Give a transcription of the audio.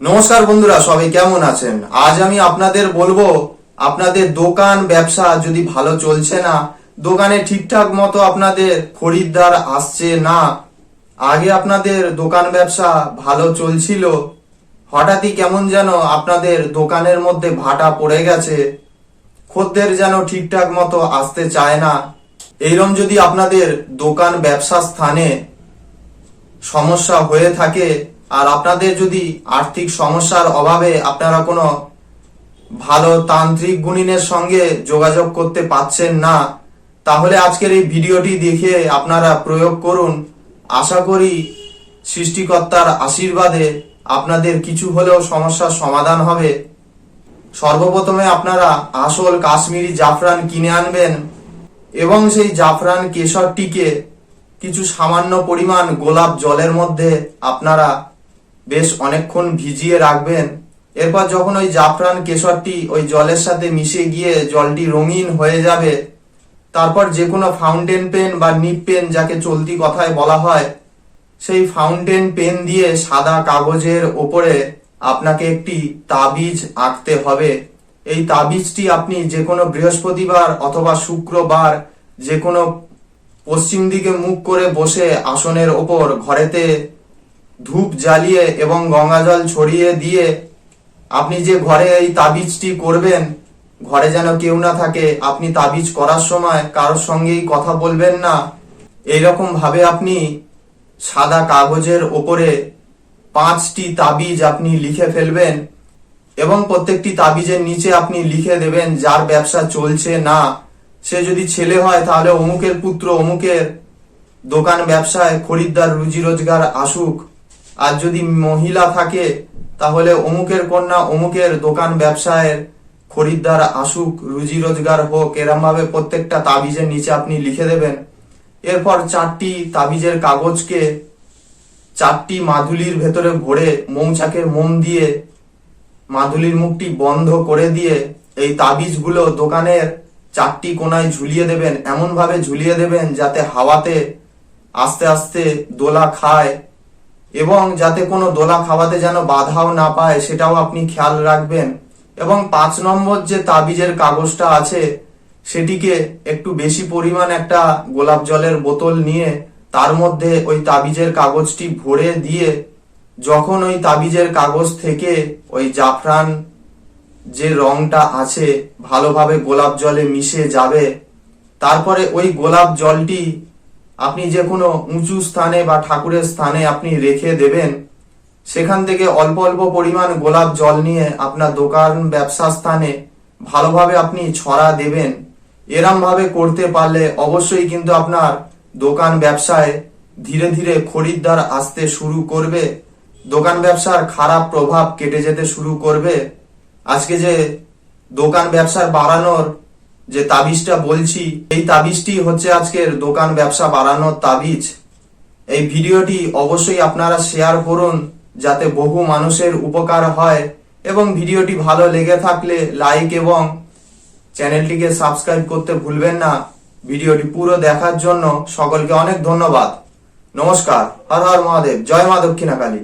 নমস্কার বন্ধুরা, সবাই কেমন আছেন? আজ আমি আপনাদের বলবো, আপনাদের দোকান ব্যবসা যদি ভালো চলছে না, দোকানে ঠিকঠাক মতো আপনাদের খরিদ্দার আসছে না, আগে আপনাদের দোকান ব্যবসা ভালো চলছিল, হঠাৎই কেমন যেন আপনাদের দোকানের মধ্যে ভাটা পড়ে গেছে, খদ্দের যেন ঠিকঠাক মতো আসতে চায় না, এইরকম যদি আপনাদের দোকান ব্যবসা স্থানে সমস্যা হয়ে থাকে আর আপনাদের যদি আর্থিক সমস্যার অভাবে আপনারা কোনো ভালো তান্ত্রিক গুণিনের সঙ্গে যোগাযোগ করতে পারছেন না, তাহলে আজকের এই ভিডিওটি দেখে আপনারা প্রয়োগ করুন। আশা করি সৃষ্টিকর্তার আশীর্বাদে আপনাদের কিছু হলেও সমস্যার সমাধান হবে। সর্বপ্রথমে আপনারা আসল কাশ্মীরি জাফরান কিনে আনবেন এবং সেই জাফরান কেশরটিকে কিছু সামান্য পরিমাণ গোলাপ জলের মধ্যে আপনারা বেশ অনেকক্ষণ ভিজিয়ে রাখবেন। এরপর যখন ওই জাফরান কেশরটি ওই জলের সাথে মিশে গিয়ে জলটি রঙিন হয়ে যাবে, তারপর যে কোনো ফাউন্টেন পেন বা নিব পেন, যাকে চলতি কথায় বলা হয়, সেই ফাউন্টেন পেন দিয়ে সাদা কাগজের ওপরে আপনাকে একটি তাবিজ আঁকতে হবে। এই তাবিজটি আপনি যে কোনো বৃহস্পতিবার অথবা শুক্রবার যে কোনো পশ্চিম দিকে মুখ করে বসে আসনের ওপর ঘরেতে ধূপ জ্বালিয়ে এবং গঙ্গা জল ছড়িয়ে দিয়ে আপনি যে ঘরে এই তাবিজটি করবেন, ঘরে যেন কেউ না থাকে। আপনি তাবিজ করার সময় কারোর সঙ্গেই কথা বলবেন না। এইরকম ভাবে আপনি সাদা কাগজের ওপরে 5টি তাবিজ আপনি লিখে ফেলবেন এবং প্রত্যেকটি তাবিজের নিচে আপনি লিখে দেবেন, যার ব্যবসা চলছে না, সে যদি ছেলে হয় তাহলে অমুকের পুত্র অমুকের দোকান ব্যবসায় খরিদ্দার রুজি রোজগার আসুক, আর যদি মহিলা থাকে তাহলে অমুকের কন্যা অমুকের দোকান ব্যবসায় খরিদ্দার আসুক, রুজি রোজগার হোক। এরম ভাবে প্রত্যেকটা তাবিজের নিচে আপনি লিখে দেবেন। এরপর 4টি তাবিজের কাগজকে 4টি মাদুলির ভেতরে ভরে মৌচাকের মোম দিয়ে মাদুলির মুখটি বন্ধ করে দিয়ে এই তাবিজগুলো দোকানের 4টি কোণায় ঝুলিয়ে দেবেন। এমন ভাবে ঝুলিয়ে দেবেন যাতে হাওয়াতে আস্তে আস্তে দোলা খায় এবং যাতে কোনো দোলা খাওয়াতে যেন বাধাও না পায়, সেটাও আপনি খেয়াল রাখবেন। এবং 5 নম্বর যে তাবিজের কাগজটা আছে, সেটিকে একটু বেশি পরিমাণ একটা গোলাপ জলের বোতল নিয়ে তার মধ্যে ওই তাবিজের কাগজটি ভরে দিয়ে যখন ওই তাবিজের কাগজ থেকে ওই জাফরান যে রংটা আছে ভালোভাবে গোলাপ জলে মিশে যাবে, তারপরে ওই গোলাপ জলটি আপনি যে কোনো উঁচু স্থানে বা ঠাকুরের স্থানে আপনি রেখে দেবেন। সেখান থেকে অল্প অল্প পরিমাণ গোলাপ জল নিয়ে আপনার দোকান ব্যবসা স্থানে ভালোভাবে আপনি ছড়া দেবেন। এরম ভাবে করতে পারলে অবশ্যই কিন্তু আপনার দোকান ব্যবসায় ধীরে ধীরে খরিদ্দার আসতে শুরু করবে, দোকান ব্যবসার খারাপ প্রভাব কেটে যেতে শুরু করবে। আজকে যে দোকান ব্যবসার বাড়ানোর যে তাবিজটা বলছি, এই তাবিজটি হচ্ছে আজকের দোকান ব্যবসা বাড়ানোর তাবিজ। এই ভিডিওটি অবশ্যই আপনারা শেয়ার করুন যাতে বহু মানুষের উপকার হয়, এবং ভিডিওটি ভালো লেগে থাকলে লাইক এবং চ্যানেলটিকে সাবস্ক্রাইব করতে ভুলবেন না। ভিডিওটি পুরো দেখার জন্য সকলকে অনেক ধন্যবাদ। নমস্কার। হর হর মহাদেব। জয় মা দক্ষিণাকালী।